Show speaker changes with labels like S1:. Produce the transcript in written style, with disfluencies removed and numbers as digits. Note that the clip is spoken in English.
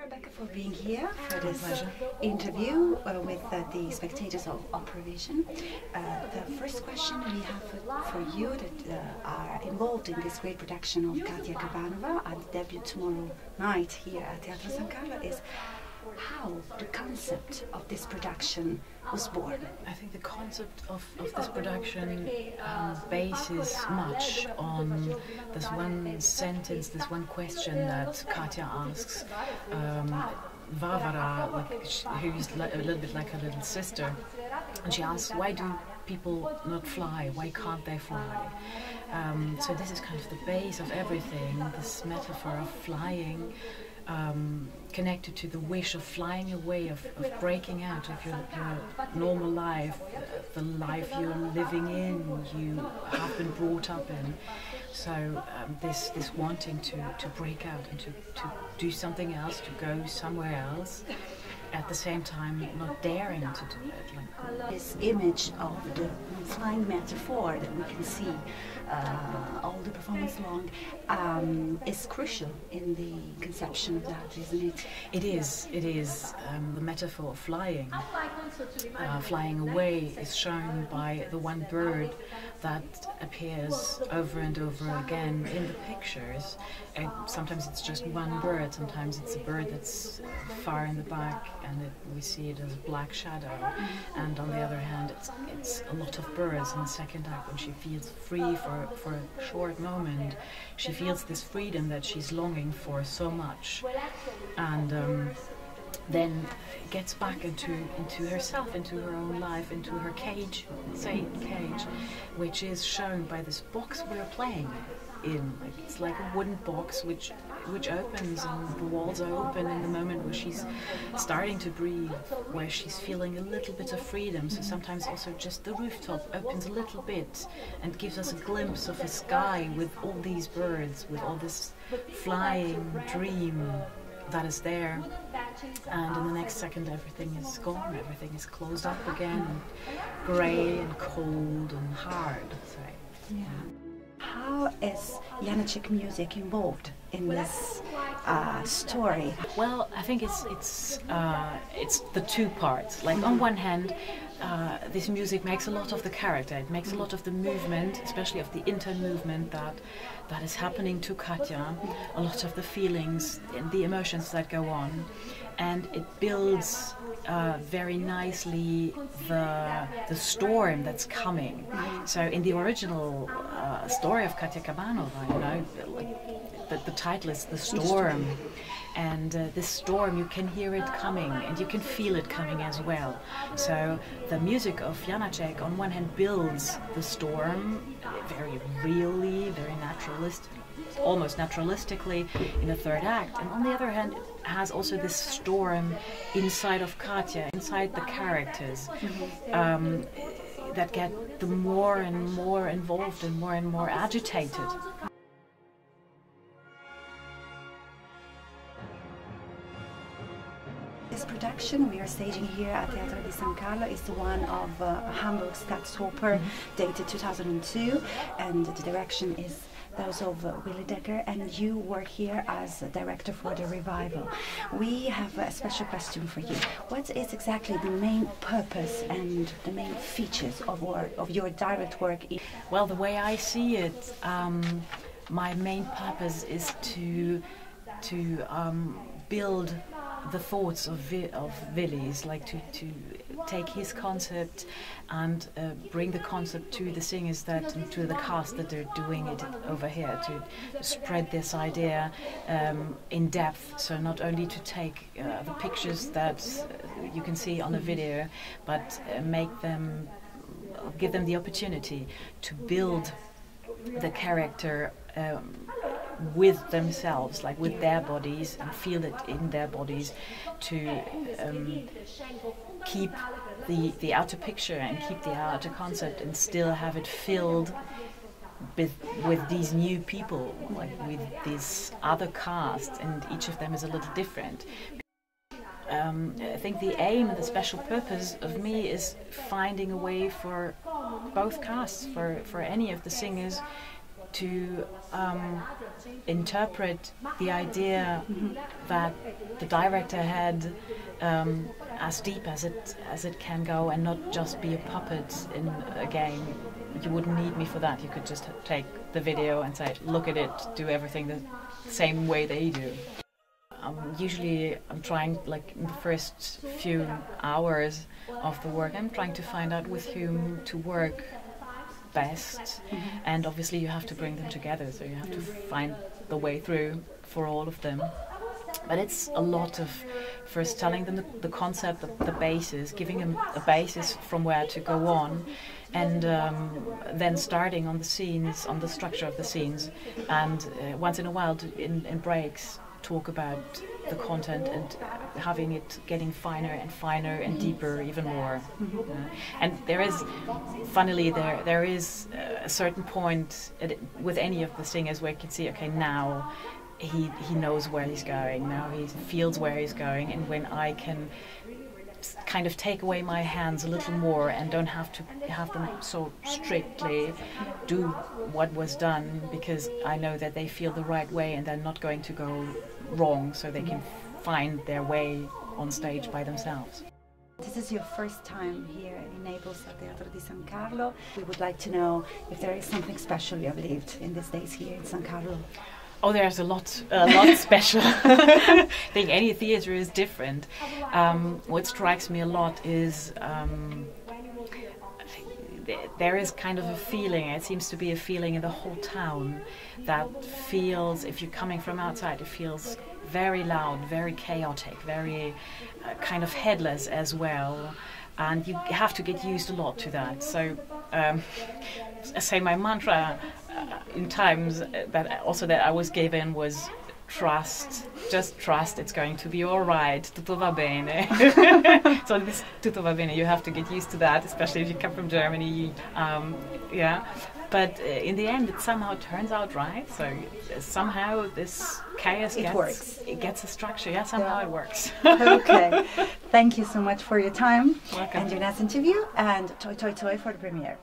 S1: Rebekka, for being here for this interview with the spectators of OperaVision. The first question we have for you that are involved in this great production of Káťa Kabanová at the debut tomorrow night here at Teatro di San Carlo is how the concept of this production was born.
S2: I think the concept of this production bases much on this one sentence, this one question that Káťa asks Varvara, who's a little bit like her little sister, and she asks, why do people not fly? Why can't they fly? So this is kind of the base of everything, this metaphor of flying, connected to the wish of flying away, of breaking out of your normal life, the life you're living in, you have been brought up in. So this wanting to break out and to do something else, to go somewhere else, at the same time not daring to do it.
S1: This image of the flying metaphor that we can see all the performance long is crucial in the conception of that, isn't it?
S2: It is. The metaphor of flying. Flying away is shown by the one bird that appears over and over again in the pictures. And sometimes it's just one bird, sometimes it's a bird that's far in the back and we see it as a black shadow. And on the other hand, it's a lot of birds. In the second act, when she feels free for a short moment, she feels this freedom that she's longing for so much. And then gets back into herself, into her own life, into her cage, which is shown by this box we're playing in. It's like a wooden box which opens, and the walls are open in the moment where she's starting to breathe, where she's feeling a little bit of freedom. So sometimes also just the rooftop opens a little bit and gives us a glimpse of a sky with all these birds, with all this flying dream that is there, and in the next second everything is gone, everything is closed up again, and grey and cold and hard. So.
S1: Yeah. How is Janáček music involved in this story?
S2: Well, I think it's the two parts. Like on one hand, this music makes a lot of the character. It makes a lot of the movement, especially of the inter-movement that is happening to Káťa. A lot of the feelings and the emotions that go on, and it builds very nicely the storm that's coming. So in the original story of Káťa Kabanová, the title is The Storm, and this storm, you can hear it coming and you can feel it coming as well. So the music of Janáček on one hand builds the storm very really, very almost naturalistically in the third act, and on the other hand it has also this storm inside of Káťa, inside the characters, that get the more and more involved and more agitated.
S1: This production we are staging here at Teatro di San Carlo is the one of Hamburg's Staatsoper, dated 2002, and the direction is those of Willy Decker, and you work here as a director for the revival. We have a special question for you. What is exactly the main purpose and the main features of your direct work?
S2: Well, the way I see it, my main purpose is to build the thoughts of Willy's, like to take his concept and bring the concept to the singers, to the cast that they're doing it over here, to spread this idea in depth. So not only to take the pictures that you can see on a video, but give them the opportunity to build the character with themselves, like with their bodies, and feel it in their bodies, to keep the outer picture and keep the outer concept and still have it filled with these new people, like with this other cast, and each of them is a little different. I think the aim and the special purpose of me is finding a way for both casts, for any of the singers, to interpret the idea that the director had as deep as it can go, and not just be a puppet in a game. You wouldn't need me for that. You could just take the video and say, look at it, do everything the same way they do. Usually I'm trying, like in the first few hours of the work, I'm trying to find out with whom to work best, and obviously you have to bring them together, so you have to find the way through for all of them. But it's a lot of first telling them the concept, the basis, giving them a basis from where to go on, and then starting on the scenes, on the structure of the scenes, and once in a while in breaks talk about the content and having it getting finer and finer and deeper even more. And there is, funnily, there is a certain point with any of the singers where you can see, okay, now he knows where he's going, now he feels where he's going, and when I can kind of take away my hands a little more and don't have to have them so strictly do what was done, because I know that they feel the right way and they're not going to go wrong, so they can find their way on stage by themselves.
S1: This is your first time here in Naples at Teatro di San Carlo. We would like to know if there is something special you have lived in these days here in San Carlo.
S2: Oh, there's a lot special. I think any theatre is different. What strikes me a lot is there is kind of a feeling, it seems to be a feeling in the whole town that feels, if you're coming from outside, it feels very loud, very chaotic, very kind of headless as well. And you have to get used a lot to that. So I say my mantra in times that I was given was trust, just trust, it's going to be all right, tutto va bene. So this tutto va bene, you have to get used to that, especially if you come from Germany. But in the end, it somehow turns out right. So somehow this chaos gets a structure. Yeah, somehow it works.
S1: Okay. Thank you so much for your time.
S2: Welcome.
S1: And your nice interview. And toi toi toi for the premiere.